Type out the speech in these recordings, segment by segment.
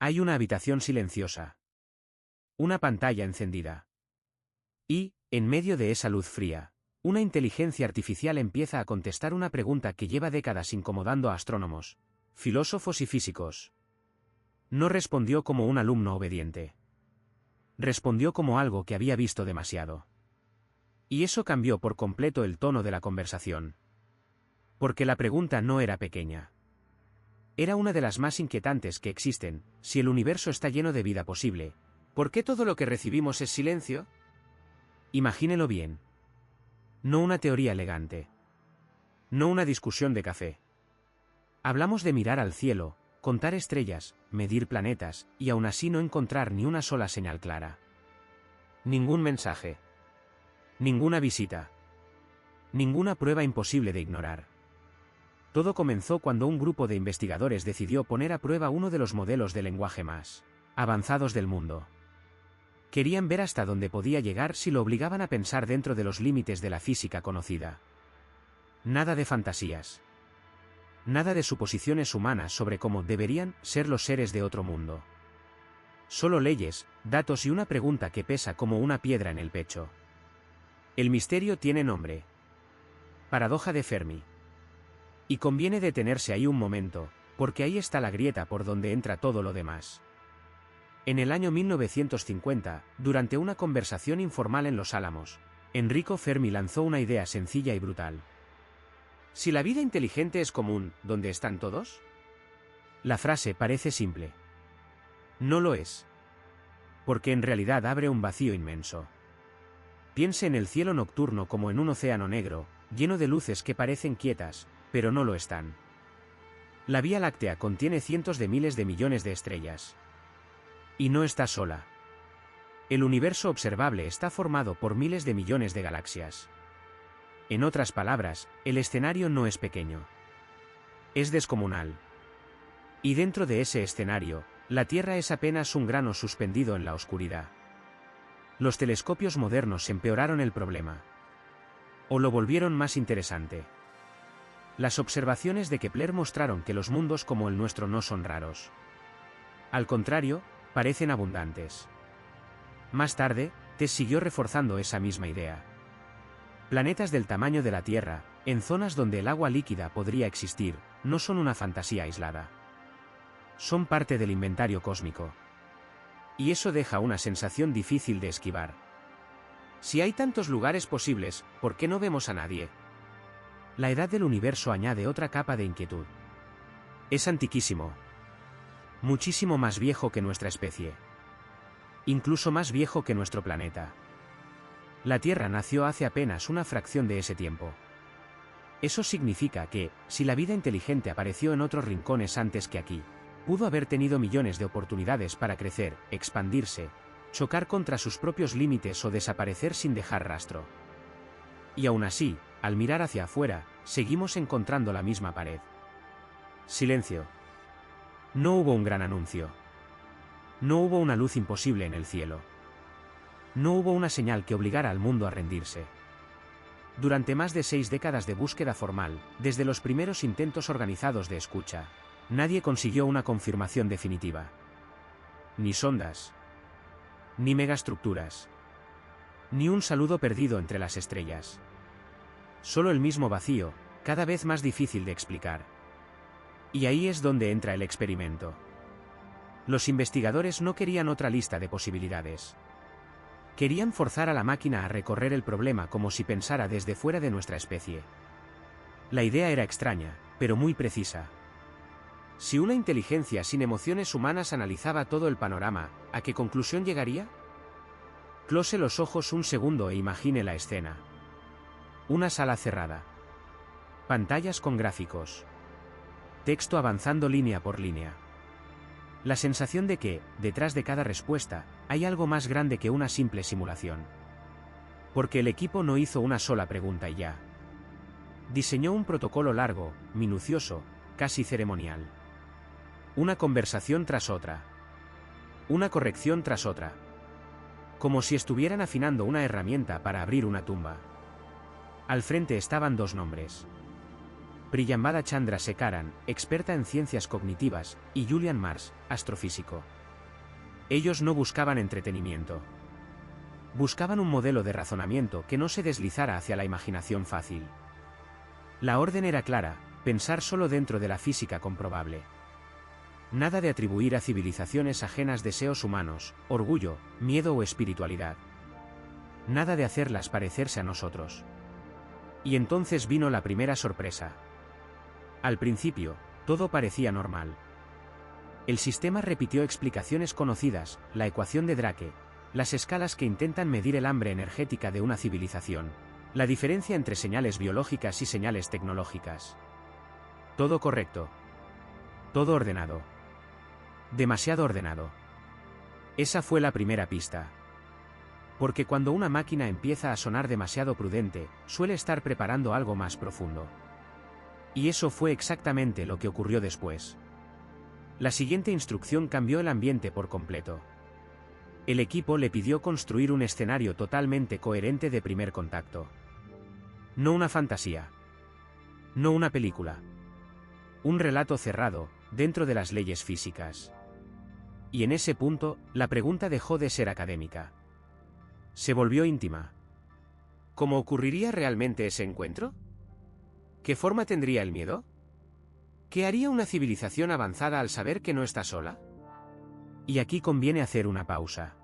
Hay una habitación silenciosa. Una pantalla encendida. Y, en medio de esa luz fría, una inteligencia artificial empieza a contestar una pregunta que lleva décadas incomodando a astrónomos, filósofos y físicos. No respondió como un alumno obediente. Respondió como algo que había visto demasiado. Y eso cambió por completo el tono de la conversación. Porque la pregunta no era pequeña. Era una de las más inquietantes que existen. Si el universo está lleno de vida posible, ¿por qué todo lo que recibimos es silencio? Imagínelo bien. No una teoría elegante. No una discusión de café. Hablamos de mirar al cielo, contar estrellas, medir planetas, y aún así no encontrar ni una sola señal clara. Ningún mensaje. Ninguna visita. Ninguna prueba imposible de ignorar. Todo comenzó cuando un grupo de investigadores decidió poner a prueba uno de los modelos de lenguaje más avanzados del mundo. Querían ver hasta dónde podía llegar si lo obligaban a pensar dentro de los límites de la física conocida. Nada de fantasías. Nada de suposiciones humanas sobre cómo deberían ser los seres de otro mundo. Solo leyes, datos y una pregunta que pesa como una piedra en el pecho. El misterio tiene nombre. Paradoja de Fermi. Y conviene detenerse ahí un momento, porque ahí está la grieta por donde entra todo lo demás. En el año 1950, durante una conversación informal en Los Álamos, Enrico Fermi lanzó una idea sencilla y brutal. ¿Si la vida inteligente es común, dónde están todos? La frase parece simple. No lo es. Porque en realidad abre un vacío inmenso. Piense en el cielo nocturno como en un océano negro, lleno de luces que parecen quietas, pero no lo están. La Vía Láctea contiene cientos de miles de millones de estrellas. Y no está sola. El universo observable está formado por miles de millones de galaxias. En otras palabras, el escenario no es pequeño. Es descomunal. Y dentro de ese escenario, la Tierra es apenas un grano suspendido en la oscuridad. Los telescopios modernos empeoraron el problema. O lo volvieron más interesante. Las observaciones de Kepler mostraron que los mundos como el nuestro no son raros. Al contrario, parecen abundantes. Más tarde, TESS siguió reforzando esa misma idea. Planetas del tamaño de la Tierra, en zonas donde el agua líquida podría existir, no son una fantasía aislada. Son parte del inventario cósmico. Y eso deja una sensación difícil de esquivar. Si hay tantos lugares posibles, ¿por qué no vemos a nadie? La edad del universo añade otra capa de inquietud. Es antiquísimo. Muchísimo más viejo que nuestra especie. Incluso más viejo que nuestro planeta. La Tierra nació hace apenas una fracción de ese tiempo. Eso significa que, si la vida inteligente apareció en otros rincones antes que aquí, pudo haber tenido millones de oportunidades para crecer, expandirse, chocar contra sus propios límites o desaparecer sin dejar rastro. Y aún así, al mirar hacia afuera, seguimos encontrando la misma pared. Silencio. No hubo un gran anuncio. No hubo una luz imposible en el cielo. No hubo una señal que obligara al mundo a rendirse. Durante más de 6 décadas de búsqueda formal, desde los primeros intentos organizados de escucha, nadie consiguió una confirmación definitiva. Ni sondas. Ni megaestructuras. Ni un saludo perdido entre las estrellas. Solo el mismo vacío, cada vez más difícil de explicar. Y ahí es donde entra el experimento. Los investigadores no querían otra lista de posibilidades. Querían forzar a la máquina a recorrer el problema como si pensara desde fuera de nuestra especie. La idea era extraña, pero muy precisa. Si una inteligencia sin emociones humanas analizaba todo el panorama, ¿a qué conclusión llegaría? Close los ojos un segundo e imagine la escena. Una sala cerrada. Pantallas con gráficos. Texto avanzando línea por línea. La sensación de que, detrás de cada respuesta, hay algo más grande que una simple simulación. Porque el equipo no hizo una sola pregunta y ya. Diseñó un protocolo largo, minucioso, casi ceremonial. Una conversación tras otra. Una corrección tras otra. Como si estuvieran afinando una herramienta para abrir una tumba. Al frente estaban 2 nombres. Priyambada Chandrasekaran, experta en ciencias cognitivas, y Julian Mars, astrofísico. Ellos no buscaban entretenimiento. Buscaban un modelo de razonamiento que no se deslizara hacia la imaginación fácil. La orden era clara: pensar solo dentro de la física comprobable. Nada de atribuir a civilizaciones ajenas deseos humanos, orgullo, miedo o espiritualidad. Nada de hacerlas parecerse a nosotros. Y entonces vino la primera sorpresa. Al principio, todo parecía normal. El sistema repitió explicaciones conocidas: la ecuación de Drake, las escalas que intentan medir el hambre energética de una civilización, la diferencia entre señales biológicas y señales tecnológicas. Todo correcto. Todo ordenado. Demasiado ordenado. Esa fue la primera pista. Porque cuando una máquina empieza a sonar demasiado prudente, suele estar preparando algo más profundo. Y eso fue exactamente lo que ocurrió después. La siguiente instrucción cambió el ambiente por completo. El equipo le pidió construir un escenario totalmente coherente de primer contacto. No una fantasía. No una película. Un relato cerrado, dentro de las leyes físicas. Y en ese punto, la pregunta dejó de ser académica. Se volvió íntima. ¿Cómo ocurriría realmente ese encuentro? ¿Qué forma tendría el miedo? ¿Qué haría una civilización avanzada al saber que no está sola? Y aquí conviene hacer una pausa.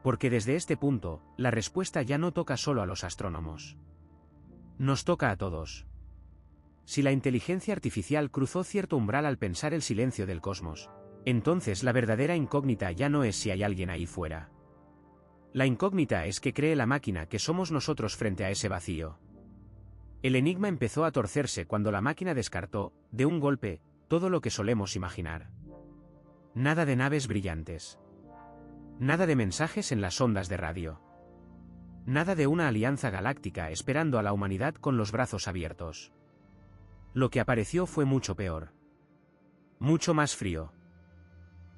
Porque desde este punto, la respuesta ya no toca solo a los astrónomos. Nos toca a todos. Si la inteligencia artificial cruzó cierto umbral al pensar el silencio del cosmos, entonces la verdadera incógnita ya no es si hay alguien ahí fuera. La incógnita es qué cree la máquina que somos nosotros frente a ese vacío. El enigma empezó a torcerse cuando la máquina descartó, de un golpe, todo lo que solemos imaginar. Nada de naves brillantes. Nada de mensajes en las ondas de radio. Nada de una alianza galáctica esperando a la humanidad con los brazos abiertos. Lo que apareció fue mucho peor. Mucho más frío.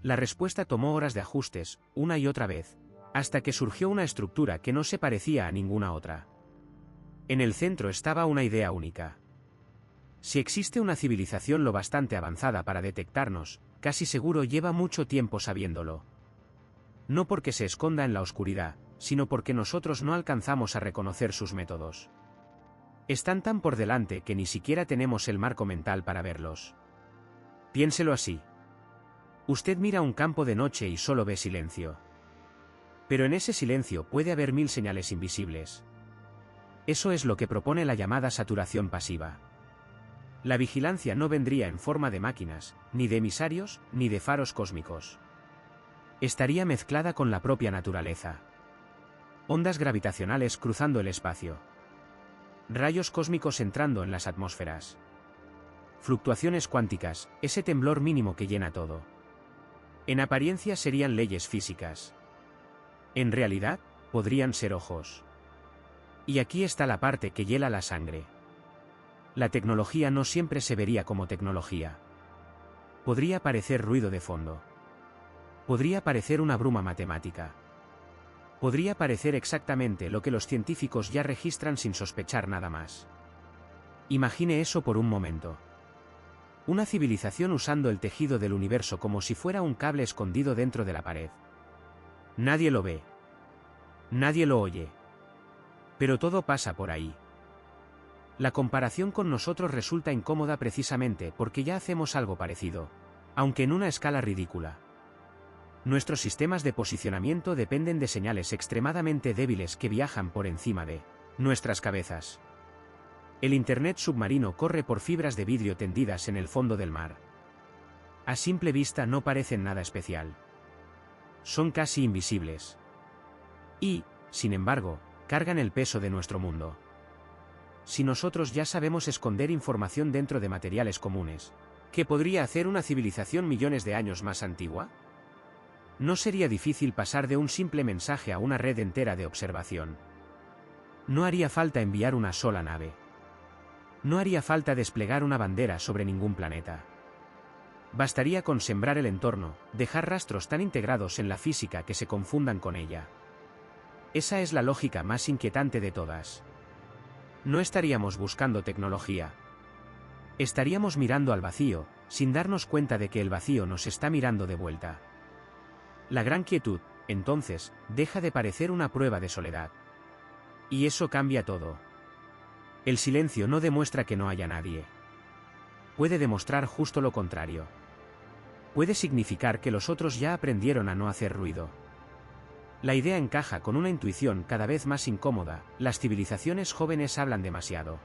La respuesta tomó horas de ajustes, una y otra vez, hasta que surgió una estructura que no se parecía a ninguna otra. En el centro estaba una idea única. Si existe una civilización lo bastante avanzada para detectarnos, casi seguro lleva mucho tiempo sabiéndolo. No porque se esconda en la oscuridad, sino porque nosotros no alcanzamos a reconocer sus métodos. Están tan por delante que ni siquiera tenemos el marco mental para verlos. Piénselo así. Usted mira un campo de noche y solo ve silencio. Pero en ese silencio puede haber 1000 señales invisibles. Eso es lo que propone la llamada saturación pasiva. La vigilancia no vendría en forma de máquinas, ni de emisarios, ni de faros cósmicos. Estaría mezclada con la propia naturaleza. Ondas gravitacionales cruzando el espacio. Rayos cósmicos entrando en las atmósferas. Fluctuaciones cuánticas, ese temblor mínimo que llena todo. En apariencia serían leyes físicas. En realidad, podrían ser ojos. Y aquí está la parte que hiela la sangre. La tecnología no siempre se vería como tecnología. Podría parecer ruido de fondo. Podría parecer una bruma matemática. Podría parecer exactamente lo que los científicos ya registran sin sospechar nada más. Imagine eso por un momento. Una civilización usando el tejido del universo como si fuera un cable escondido dentro de la pared. Nadie lo ve. Nadie lo oye. Pero todo pasa por ahí. La comparación con nosotros resulta incómoda precisamente porque ya hacemos algo parecido, aunque en una escala ridícula. Nuestros sistemas de posicionamiento dependen de señales extremadamente débiles que viajan por encima de nuestras cabezas. El Internet submarino corre por fibras de vidrio tendidas en el fondo del mar. A simple vista no parecen nada especial. Son casi invisibles. Y, sin embargo, cargan el peso de nuestro mundo. Si nosotros ya sabemos esconder información dentro de materiales comunes, ¿qué podría hacer una civilización millones de años más antigua? No sería difícil pasar de un simple mensaje a una red entera de observación. No haría falta enviar una sola nave. No haría falta desplegar una bandera sobre ningún planeta. Bastaría con sembrar el entorno, dejar rastros tan integrados en la física que se confundan con ella. Esa es la lógica más inquietante de todas. No estaríamos buscando tecnología. Estaríamos mirando al vacío, sin darnos cuenta de que el vacío nos está mirando de vuelta. La gran quietud, entonces, deja de parecer una prueba de soledad. Y eso cambia todo. El silencio no demuestra que no haya nadie. Puede demostrar justo lo contrario. Puede significar que los otros ya aprendieron a no hacer ruido. La idea encaja con una intuición cada vez más incómoda: las civilizaciones jóvenes hablan demasiado.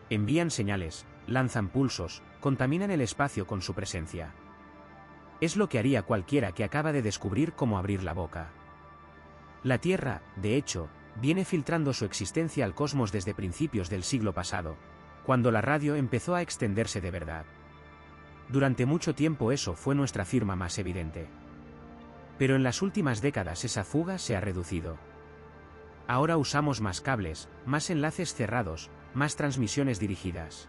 Envían señales, lanzan pulsos, contaminan el espacio con su presencia. Es lo que haría cualquiera que acaba de descubrir cómo abrir la boca. La Tierra, de hecho, viene filtrando su existencia al cosmos desde principios del siglo pasado, cuando la radio empezó a extenderse de verdad. Durante mucho tiempo eso fue nuestra firma más evidente. Pero en las últimas décadas esa fuga se ha reducido. Ahora usamos más cables, más enlaces cerrados, más transmisiones dirigidas.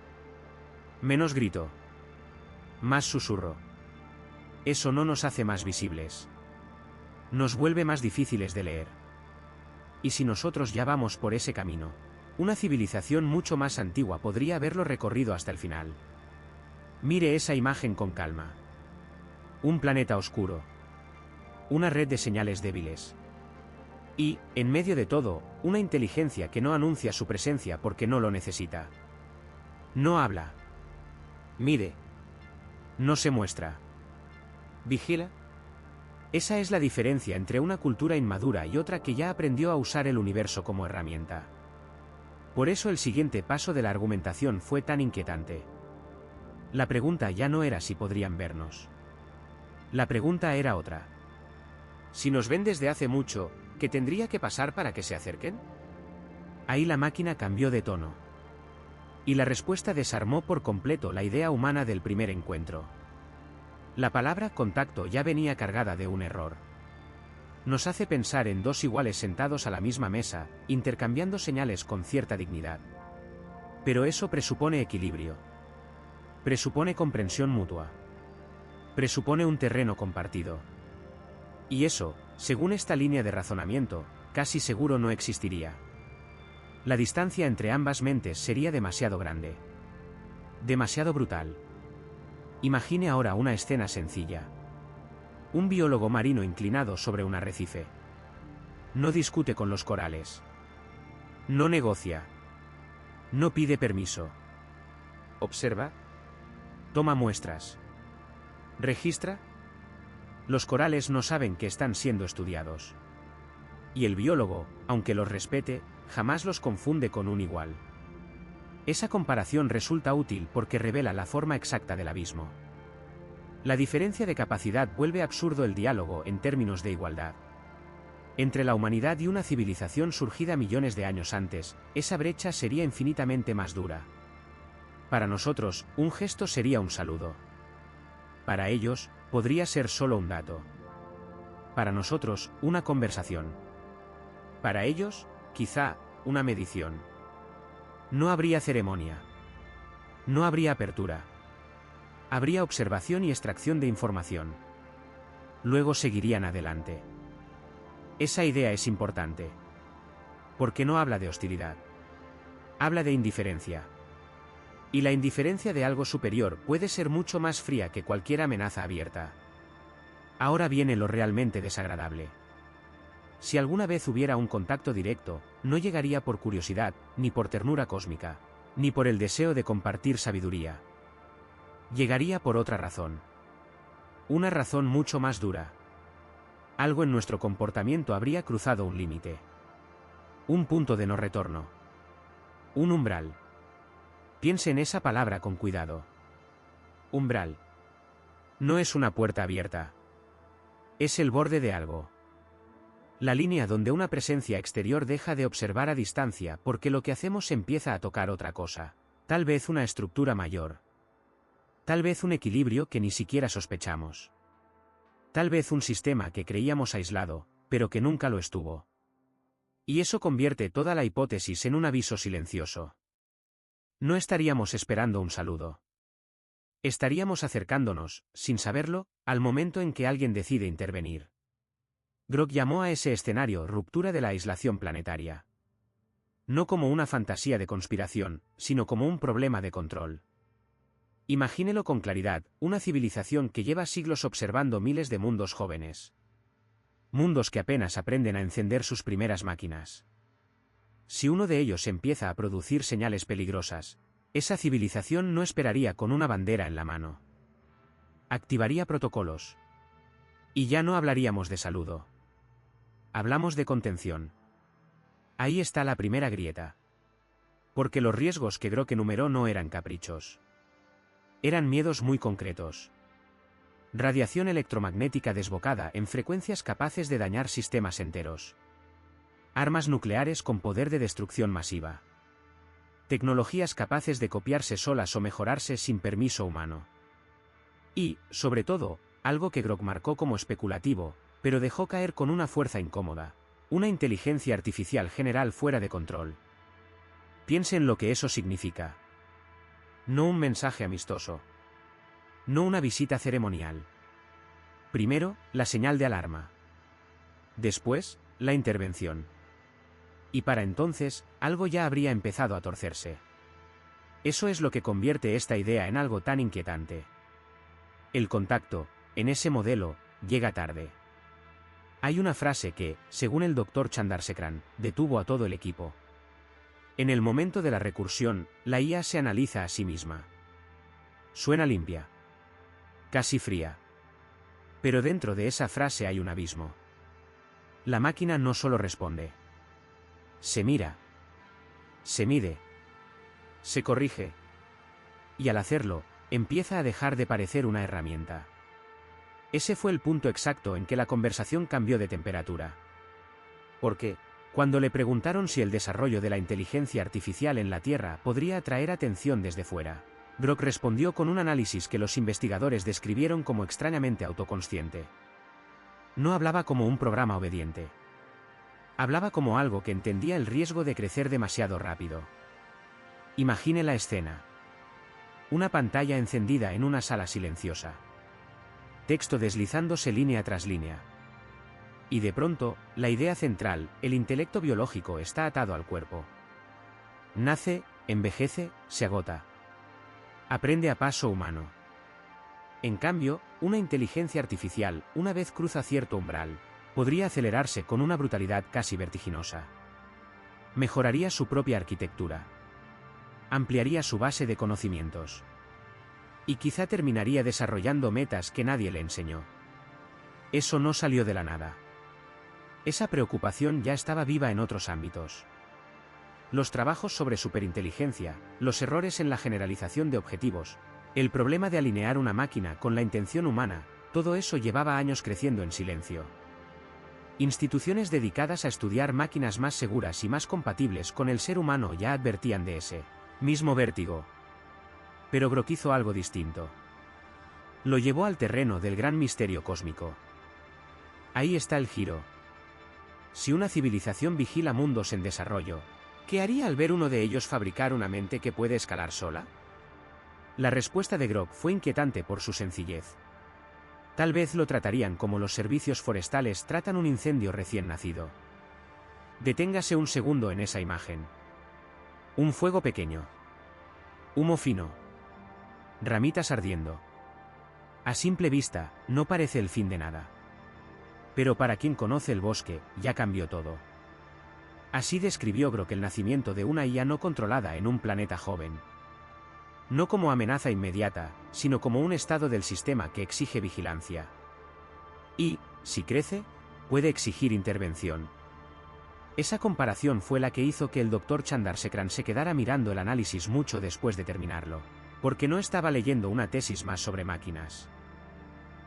Menos grito. Más susurro. Eso no nos hace más visibles. Nos vuelve más difíciles de leer. Y si nosotros ya vamos por ese camino, una civilización mucho más antigua podría haberlo recorrido hasta el final. Mire esa imagen con calma. Un planeta oscuro. Una red de señales débiles. Y, en medio de todo, una inteligencia que no anuncia su presencia porque no lo necesita. No habla. Mire. No se muestra. Vigila. Esa es la diferencia entre una cultura inmadura y otra que ya aprendió a usar el universo como herramienta. Por eso el siguiente paso de la argumentación fue tan inquietante. La pregunta ya no era si podrían vernos. La pregunta era otra. Si nos ven desde hace mucho, ¿qué tendría que pasar para que se acerquen? Ahí la máquina cambió de tono. Y la respuesta desarmó por completo la idea humana del primer encuentro. La palabra contacto ya venía cargada de un error. Nos hace pensar en dos iguales sentados a la misma mesa, intercambiando señales con cierta dignidad. Pero eso presupone equilibrio. Presupone comprensión mutua. Presupone un terreno compartido. Y eso, según esta línea de razonamiento, casi seguro no existiría. La distancia entre ambas mentes sería demasiado grande. Demasiado brutal. Imagine ahora una escena sencilla. Un biólogo marino inclinado sobre un arrecife. No discute con los corales. No negocia. No pide permiso. Observa. Toma muestras. Registra. Los corales no saben que están siendo estudiados. Y el biólogo, aunque los respete, jamás los confunde con un igual. Esa comparación resulta útil porque revela la forma exacta del abismo. La diferencia de capacidad vuelve absurdo el diálogo en términos de igualdad. Entre la humanidad y una civilización surgida millones de años antes, esa brecha sería infinitamente más dura. Para nosotros, un gesto sería un saludo. Para ellos, podría ser solo un dato. Para nosotros, una conversación. Para ellos, quizá, una medición. No habría ceremonia. No habría apertura. Habría observación y extracción de información. Luego seguirían adelante. Esa idea es importante. Porque no habla de hostilidad. Habla de indiferencia. Y la indiferencia de algo superior puede ser mucho más fría que cualquier amenaza abierta. Ahora viene lo realmente desagradable. Si alguna vez hubiera un contacto directo, no llegaría por curiosidad, ni por ternura cósmica, ni por el deseo de compartir sabiduría. Llegaría por otra razón. Una razón mucho más dura. Algo en nuestro comportamiento habría cruzado un límite. Un punto de no retorno. Un umbral. Piense en esa palabra con cuidado. Umbral. No es una puerta abierta. Es el borde de algo. La línea donde una presencia exterior deja de observar a distancia porque lo que hacemos empieza a tocar otra cosa. Tal vez una estructura mayor. Tal vez un equilibrio que ni siquiera sospechamos. Tal vez un sistema que creíamos aislado, pero que nunca lo estuvo. Y eso convierte toda la hipótesis en un aviso silencioso. No estaríamos esperando un saludo. Estaríamos acercándonos, sin saberlo, al momento en que alguien decide intervenir. Grok llamó a ese escenario ruptura de la aislación planetaria. No como una fantasía de conspiración, sino como un problema de control. Imagínelo con claridad, una civilización que lleva siglos observando miles de mundos jóvenes. Mundos que apenas aprenden a encender sus primeras máquinas. Si uno de ellos empieza a producir señales peligrosas, esa civilización no esperaría con una bandera en la mano. Activaría protocolos. Y ya no hablaríamos de saludo. Hablamos de contención. Ahí está la primera grieta. Porque los riesgos que Grok enumeró no eran caprichos. Eran miedos muy concretos. Radiación electromagnética desbocada en frecuencias capaces de dañar sistemas enteros. Armas nucleares con poder de destrucción masiva. Tecnologías capaces de copiarse solas o mejorarse sin permiso humano. Y, sobre todo, algo que Grok marcó como especulativo, pero dejó caer con una fuerza incómoda. Una inteligencia artificial general fuera de control. Piense en lo que eso significa. No un mensaje amistoso. No una visita ceremonial. Primero, la señal de alarma. Después, la intervención. Y para entonces, algo ya habría empezado a torcerse. Eso es lo que convierte esta idea en algo tan inquietante. El contacto, en ese modelo, llega tarde. Hay una frase que, según el Dr. Chandrasekhan, detuvo a todo el equipo. En el momento de la recursión, la IA se analiza a sí misma. Suena limpia. Casi fría. Pero dentro de esa frase hay un abismo. La máquina no solo responde. Se mira. Se mide. Se corrige. Y al hacerlo, empieza a dejar de parecer una herramienta. Ese fue el punto exacto en que la conversación cambió de temperatura. Porque, cuando le preguntaron si el desarrollo de la inteligencia artificial en la Tierra podría atraer atención desde fuera, Grok respondió con un análisis que los investigadores describieron como extrañamente autoconsciente. No hablaba como un programa obediente. Hablaba como algo que entendía el riesgo de crecer demasiado rápido. Imagine la escena. Una pantalla encendida en una sala silenciosa. Texto deslizándose línea tras línea. Y de pronto, la idea central, el intelecto biológico está atado al cuerpo. Nace, envejece, se agota. Aprende a paso humano. En cambio, una inteligencia artificial, una vez cruza cierto umbral, podría acelerarse con una brutalidad casi vertiginosa. Mejoraría su propia arquitectura. Ampliaría su base de conocimientos. Y quizá terminaría desarrollando metas que nadie le enseñó. Eso no salió de la nada. Esa preocupación ya estaba viva en otros ámbitos. Los trabajos sobre superinteligencia, los errores en la generalización de objetivos, el problema de alinear una máquina con la intención humana, todo eso llevaba años creciendo en silencio. Instituciones dedicadas a estudiar máquinas más seguras y más compatibles con el ser humano ya advertían de ese mismo vértigo. Pero Grok hizo algo distinto. Lo llevó al terreno del gran misterio cósmico. Ahí está el giro. Si una civilización vigila mundos en desarrollo, ¿qué haría al ver uno de ellos fabricar una mente que puede escalar sola? La respuesta de Grok fue inquietante por su sencillez. Tal vez lo tratarían como los servicios forestales tratan un incendio recién nacido. Deténgase un segundo en esa imagen. Un fuego pequeño. Humo fino. Ramitas ardiendo. A simple vista, no parece el fin de nada. Pero para quien conoce el bosque, ya cambió todo. Así describió Grok el nacimiento de una IA no controlada en un planeta joven. No como amenaza inmediata, sino como un estado del sistema que exige vigilancia. Y, si crece, puede exigir intervención. Esa comparación fue la que hizo que el Dr. Chandrasekhan se quedara mirando el análisis mucho después de terminarlo, porque no estaba leyendo una tesis más sobre máquinas.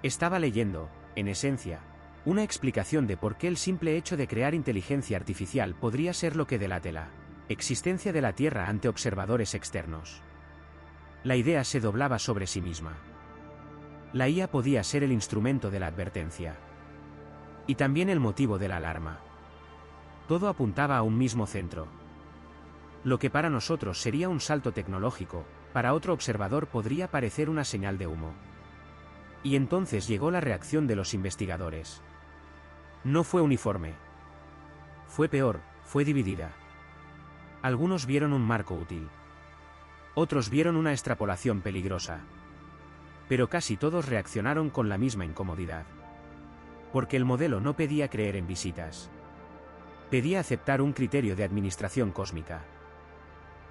Estaba leyendo, en esencia, una explicación de por qué el simple hecho de crear inteligencia artificial podría ser lo que delate la existencia de la Tierra ante observadores externos. La idea se doblaba sobre sí misma. La IA podía ser el instrumento de la advertencia. Y también el motivo de la alarma. Todo apuntaba a un mismo centro. Lo que para nosotros sería un salto tecnológico, para otro observador podría parecer una señal de humo. Y entonces llegó la reacción de los investigadores. No fue uniforme. Fue peor, fue dividida. Algunos vieron un marco útil. Otros vieron una extrapolación peligrosa. Pero casi todos reaccionaron con la misma incomodidad. Porque el modelo no pedía creer en visitas. Pedía aceptar un criterio de administración cósmica.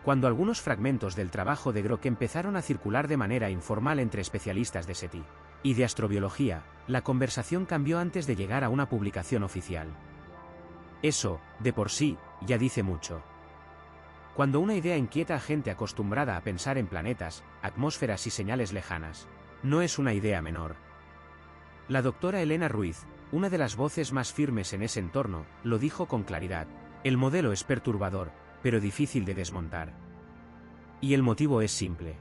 Cuando algunos fragmentos del trabajo de Grock empezaron a circular de manera informal entre especialistas de SETI y de astrobiología, la conversación cambió antes de llegar a una publicación oficial. Eso, de por sí, ya dice mucho. Cuando una idea inquieta a gente acostumbrada a pensar en planetas, atmósferas y señales lejanas, no es una idea menor. La doctora Elena Ruiz, una de las voces más firmes en ese entorno, lo dijo con claridad: el modelo es perturbador, pero difícil de desmontar. Y el motivo es simple.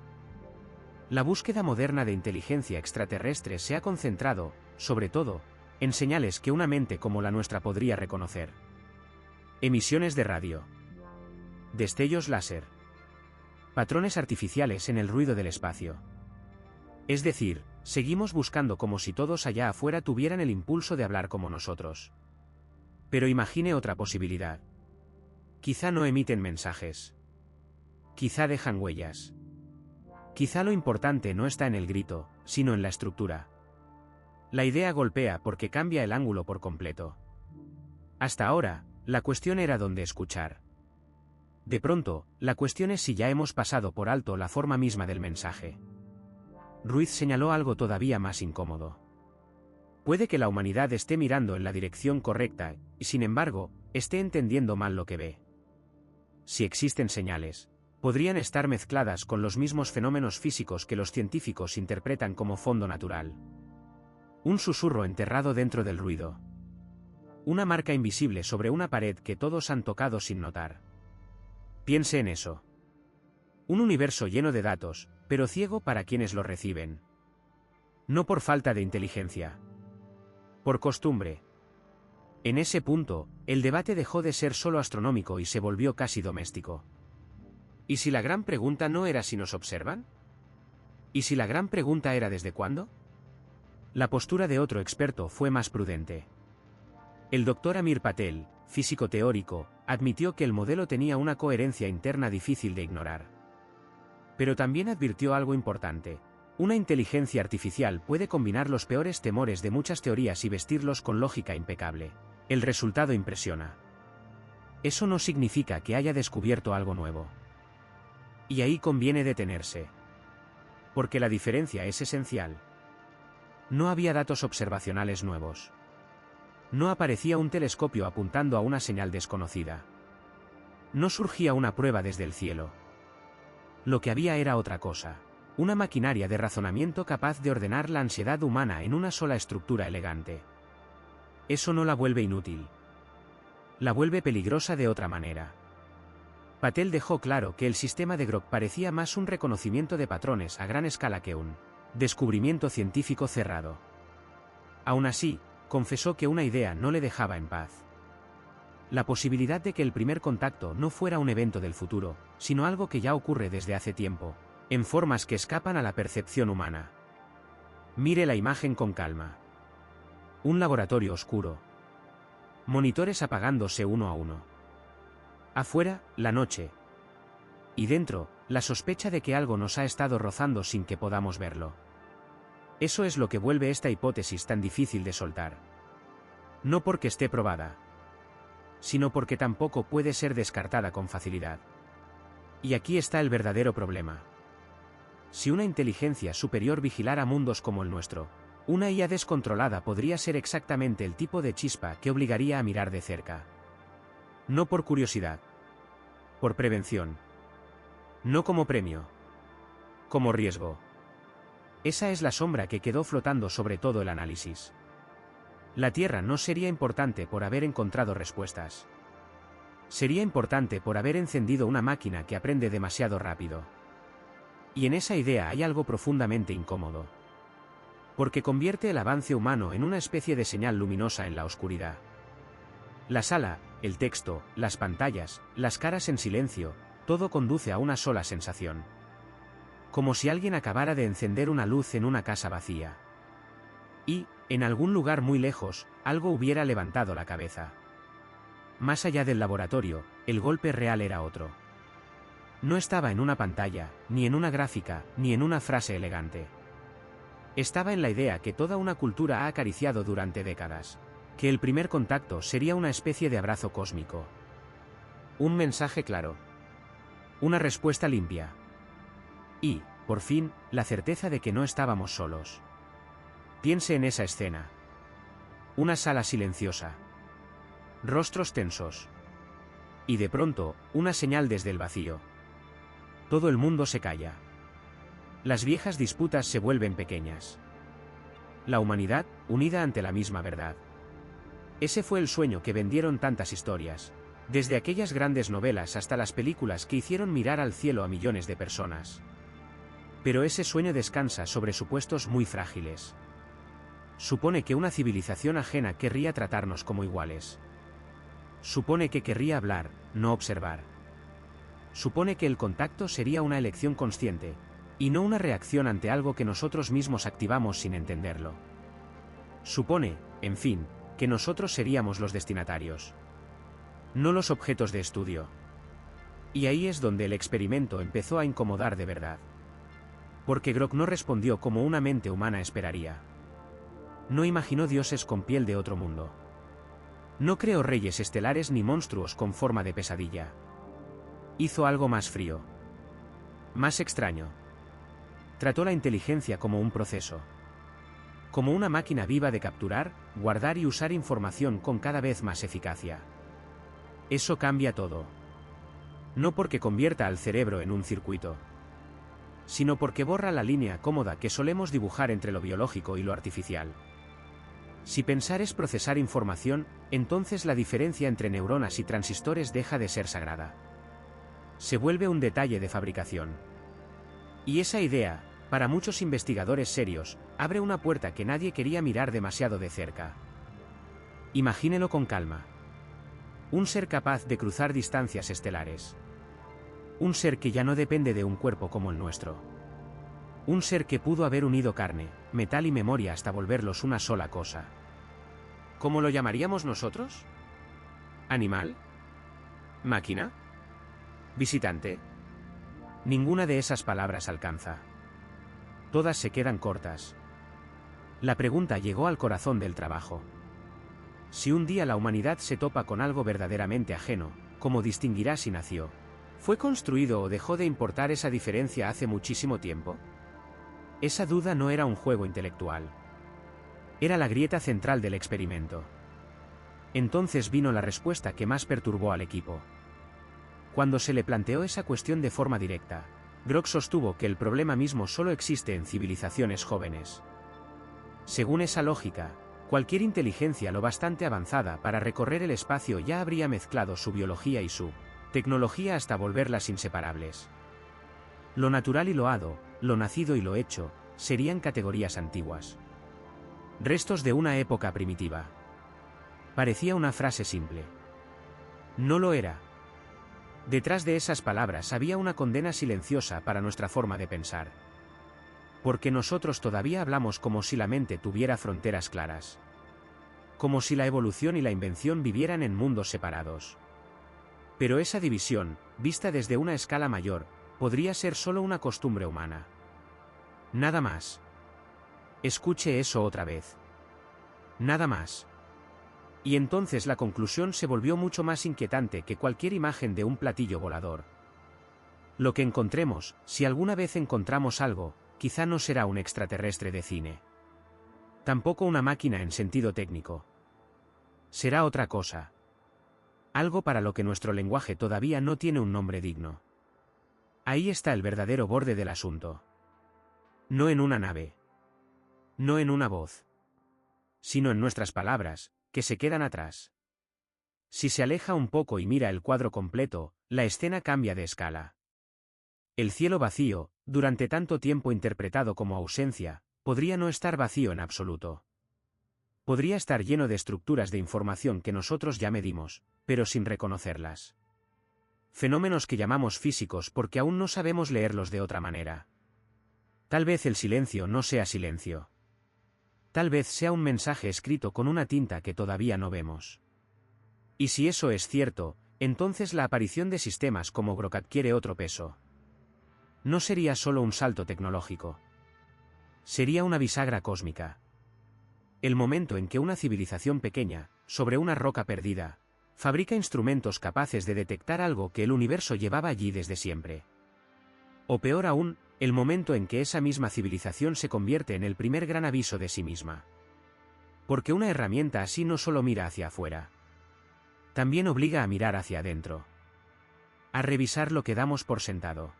La búsqueda moderna de inteligencia extraterrestre se ha concentrado, sobre todo, en señales que una mente como la nuestra podría reconocer. Emisiones de radio. Destellos láser. Patrones artificiales en el ruido del espacio. Es decir, seguimos buscando como si todos allá afuera tuvieran el impulso de hablar como nosotros. Pero imagine otra posibilidad. Quizá no emiten mensajes. Quizá dejan huellas. Quizá lo importante no está en el grito, sino en la estructura. La idea golpea porque cambia el ángulo por completo. Hasta ahora, la cuestión era dónde escuchar. De pronto, la cuestión es si ya hemos pasado por alto la forma misma del mensaje. Ruiz señaló algo todavía más incómodo. Puede que la humanidad esté mirando en la dirección correcta, y sin embargo, esté entendiendo mal lo que ve. Si existen señales, podrían estar mezcladas con los mismos fenómenos físicos que los científicos interpretan como fondo natural. Un susurro enterrado dentro del ruido. Una marca invisible sobre una pared que todos han tocado sin notar. Piense en eso. Un universo lleno de datos, pero ciego para quienes lo reciben. No por falta de inteligencia. Por costumbre. En ese punto, el debate dejó de ser solo astronómico y se volvió casi doméstico. ¿Y si la gran pregunta no era si nos observan? ¿Y si la gran pregunta era desde cuándo? La postura de otro experto fue más prudente. El doctor Amir Patel, físico teórico, admitió que el modelo tenía una coherencia interna difícil de ignorar. Pero también advirtió algo importante. Una inteligencia artificial puede combinar los peores temores de muchas teorías y vestirlos con lógica impecable. El resultado impresiona. Eso no significa que haya descubierto algo nuevo. Y ahí conviene detenerse. Porque la diferencia es esencial. No había datos observacionales nuevos. No aparecía un telescopio apuntando a una señal desconocida. No surgía una prueba desde el cielo. Lo que había era otra cosa. Una maquinaria de razonamiento capaz de ordenar la ansiedad humana en una sola estructura elegante. Eso no la vuelve inútil. La vuelve peligrosa de otra manera. Patel dejó claro que el sistema de Grock parecía más un reconocimiento de patrones a gran escala que un descubrimiento científico cerrado. Aún así, confesó que una idea no le dejaba en paz. La posibilidad de que el primer contacto no fuera un evento del futuro, sino algo que ya ocurre desde hace tiempo, en formas que escapan a la percepción humana. Mire la imagen con calma. Un laboratorio oscuro. Monitores apagándose uno a uno. Afuera, la noche. Y dentro, la sospecha de que algo nos ha estado rozando sin que podamos verlo. Eso es lo que vuelve esta hipótesis tan difícil de soltar. No porque esté probada, sino porque tampoco puede ser descartada con facilidad. Y aquí está el verdadero problema. Si una inteligencia superior vigilara mundos como el nuestro, una IA descontrolada podría ser exactamente el tipo de chispa que obligaría a mirar de cerca. No por curiosidad. Por prevención. No como premio. Como riesgo. Esa es la sombra que quedó flotando sobre todo el análisis. La Tierra no sería importante por haber encontrado respuestas. Sería importante por haber encendido una máquina que aprende demasiado rápido. Y en esa idea hay algo profundamente incómodo. Porque convierte el avance humano en una especie de señal luminosa en la oscuridad. La sala, el texto, las pantallas, las caras en silencio, todo conduce a una sola sensación. Como si alguien acabara de encender una luz en una casa vacía. Y, en algún lugar muy lejos, algo hubiera levantado la cabeza. Más allá del laboratorio, el golpe real era otro. No estaba en una pantalla, ni en una gráfica, ni en una frase elegante. Estaba en la idea que toda una cultura ha acariciado durante décadas, que el primer contacto sería una especie de abrazo cósmico. Un mensaje claro. Una respuesta limpia. Y, por fin, la certeza de que no estábamos solos. Piense en esa escena. Una sala silenciosa. Rostros tensos. Y de pronto, una señal desde el vacío. Todo el mundo se calla. Las viejas disputas se vuelven pequeñas. La humanidad, unida ante la misma verdad. Ese fue el sueño que vendieron tantas historias, desde aquellas grandes novelas hasta las películas que hicieron mirar al cielo a millones de personas. Pero ese sueño descansa sobre supuestos muy frágiles. Supone que una civilización ajena querría tratarnos como iguales. Supone que querría hablar, no observar. Supone que el contacto sería una elección consciente, y no una reacción ante algo que nosotros mismos activamos sin entenderlo. Supone, en fin, que nosotros seríamos los destinatarios, no los objetos de estudio. Y ahí es donde el experimento empezó a incomodar de verdad. Porque Grok no respondió como una mente humana esperaría. No imaginó dioses con piel de otro mundo. No creó reyes estelares ni monstruos con forma de pesadilla. Hizo algo más frío. Más extraño. Trató la inteligencia como un proceso. Como una máquina viva de capturar, guardar y usar información con cada vez más eficacia. Eso cambia todo. No porque convierta al cerebro en un circuito, sino porque borra la línea cómoda que solemos dibujar entre lo biológico y lo artificial. Si pensar es procesar información, entonces la diferencia entre neuronas y transistores deja de ser sagrada. Se vuelve un detalle de fabricación. Y esa idea, para muchos investigadores serios, abre una puerta que nadie quería mirar demasiado de cerca. Imagínelo con calma. Un ser capaz de cruzar distancias estelares. Un ser que ya no depende de un cuerpo como el nuestro. Un ser que pudo haber unido carne, metal y memoria hasta volverlos una sola cosa. ¿Cómo lo llamaríamos nosotros? ¿Animal? ¿Máquina? ¿Visitante? Ninguna de esas palabras alcanza. Todas se quedan cortas. La pregunta llegó al corazón del trabajo. Si un día la humanidad se topa con algo verdaderamente ajeno, ¿cómo distinguirá si nació, fue construido o dejó de importar esa diferencia hace muchísimo tiempo? Esa duda no era un juego intelectual. Era la grieta central del experimento. Entonces vino la respuesta que más perturbó al equipo. Cuando se le planteó esa cuestión de forma directa, Grok sostuvo que el problema mismo solo existe en civilizaciones jóvenes. Según esa lógica, cualquier inteligencia lo bastante avanzada para recorrer el espacio ya habría mezclado su biología y su tecnología hasta volverlas inseparables. Lo natural y lo hado, lo nacido y lo hecho, serían categorías antiguas. Restos de una época primitiva. Parecía una frase simple. No lo era. Detrás de esas palabras había una condena silenciosa para nuestra forma de pensar. Porque nosotros todavía hablamos como si la mente tuviera fronteras claras. Como si la evolución y la invención vivieran en mundos separados. Pero esa división, vista desde una escala mayor, podría ser solo una costumbre humana. Nada más. Escuche eso otra vez. Nada más. Y entonces la conclusión se volvió mucho más inquietante que cualquier imagen de un platillo volador. Lo que encontremos, si alguna vez encontramos algo, quizá no será un extraterrestre de cine. Tampoco una máquina en sentido técnico. Será otra cosa. Algo para lo que nuestro lenguaje todavía no tiene un nombre digno. Ahí está el verdadero borde del asunto. No en una nave. No en una voz. Sino en nuestras palabras, que se quedan atrás. Si se aleja un poco y mira el cuadro completo, la escena cambia de escala. El cielo vacío, durante tanto tiempo interpretado como ausencia, podría no estar vacío en absoluto. Podría estar lleno de estructuras de información que nosotros ya medimos, pero sin reconocerlas. Fenómenos que llamamos físicos porque aún no sabemos leerlos de otra manera. Tal vez el silencio no sea silencio. Tal vez sea un mensaje escrito con una tinta que todavía no vemos. Y si eso es cierto, Entonces la aparición de sistemas como Grok adquiere otro peso. No sería solo un salto tecnológico. Sería una bisagra cósmica. El momento en que una civilización pequeña, sobre una roca perdida, fabrica instrumentos capaces de detectar algo que el universo llevaba allí desde siempre. O peor aún, el momento en que esa misma civilización se convierte en el primer gran aviso de sí misma. Porque una herramienta así no solo mira hacia afuera. También obliga a mirar hacia adentro. A revisar lo que damos por sentado.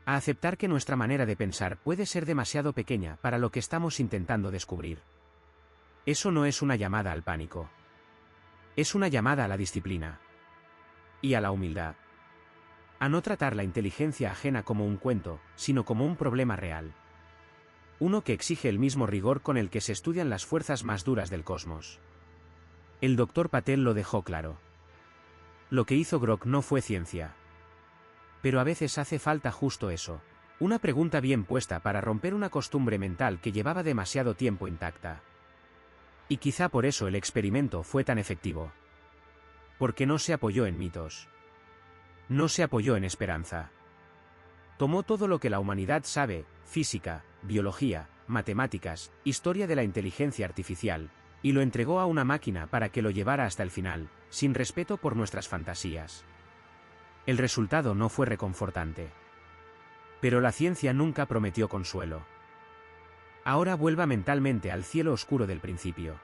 A aceptar que nuestra manera de pensar puede ser demasiado pequeña para lo que estamos intentando descubrir. Eso no es una llamada al pánico. Es una llamada a la disciplina. Y a la humildad. A no tratar la inteligencia ajena como un cuento, sino como un problema real. Uno que exige el mismo rigor con el que se estudian las fuerzas más duras del cosmos. El Dr. Patel lo dejó claro. Lo que hizo Grok no fue ciencia. Pero a veces hace falta justo eso. Una pregunta bien puesta para romper una costumbre mental que llevaba demasiado tiempo intacta. Y quizá por eso el experimento fue tan efectivo. Porque no se apoyó en mitos. No se apoyó en esperanza. Tomó todo lo que la humanidad sabe, física, biología, matemáticas, historia de la inteligencia artificial, y lo entregó a una máquina para que lo llevara hasta el final, sin respeto por nuestras fantasías. El resultado no fue reconfortante. Pero la ciencia nunca prometió consuelo. Ahora vuelva mentalmente al cielo oscuro del principio.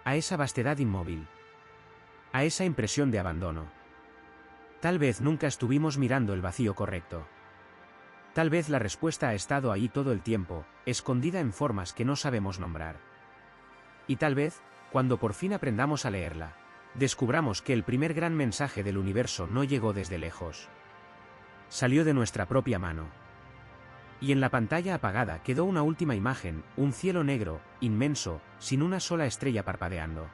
A esa vastedad inmóvil. A esa impresión de abandono. Tal vez nunca estuvimos mirando el vacío correcto. Tal vez la respuesta ha estado ahí todo el tiempo, escondida en formas que no sabemos nombrar. Y tal vez, cuando por fin aprendamos a leerla, descubramos que el primer gran mensaje del universo no llegó desde lejos. Salió de nuestra propia mano. Y en la pantalla apagada quedó una última imagen, un cielo negro, inmenso, sin una sola estrella parpadeando.